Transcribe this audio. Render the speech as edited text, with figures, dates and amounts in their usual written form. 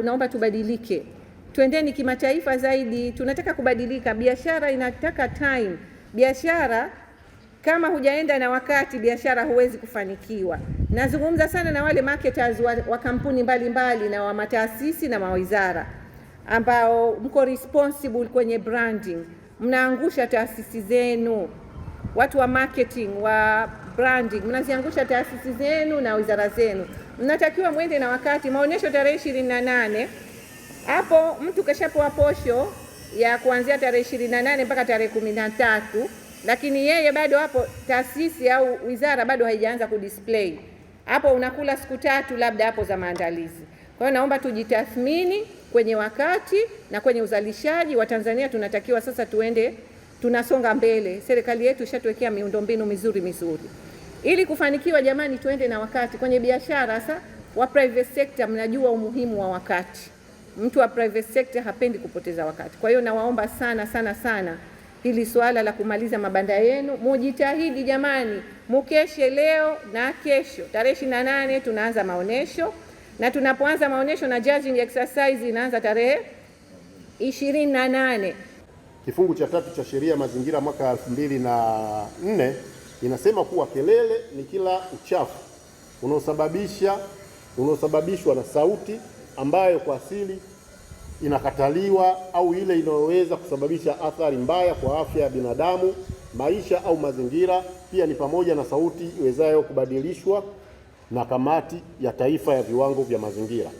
Naomba tubadilike, twendeni kimataifa zaidi. Tunataka kubadilika, biashara inataka time. Biashara kama hujaenda na wakati, biashara huwezi kufanikiwa. Nazungumza sana na wale marketers wa kampuni mbalimbali na wa mataasisi na mawizara ambao mko responsible kwenye branding. Mnaangusha taasisi zenu. Watu wa marketing, wa branding, mnaziangusha taasisi zenu na wizara zenu. Mnatakiwa mwende na wakati. Maonesho tarehe 28. Hapo mtu kashapewa posho ya kuanzia tarehe 28 mpaka tarehe 13, lakini yeye bado hapo taasisi au wizara bado haijaanza kudisplay. Hapo unakula siku 3 labda hapo za maandalizi. Kwa hiyo naomba tujitathmini kwenye wakati na kwenye uzalishaji wa Tanzania. Tunatakiwa sasa tuende, tunasonga mbele. Serikali yetu ishatuwekea miundombinu mizuri. Ili kufanikiwa jamani, tuende na wakati. Kwenye biashara sasa wa private sector mnajua umuhimu wa wakati. Mtu wa private sector hapendi kupoteza wakati. Kwa hiyo nawaomba sana hili swala la kumaliza mabanda yenu, mujitahidi jamani, mukeshe leo na kesho. Tarehe 28 tunaanza maonesho, na tunapoanza maonesho na judging exercise inaanza tarehe 28. Kifungu cha 3 cha sheria mazingira mwaka 2004 inasema kuwa kelele ni kila uchafu unaosababishwa na sauti ambayo kwa asili inakataliwa au ile inayoweza kusababisha athari mbaya kwa afya ya binadamu, maisha au mazingira. Pia ni pamoja na sauti iwezayo kubadilishwa na Kamati ya Taifa ya Viwango vya Mazingira.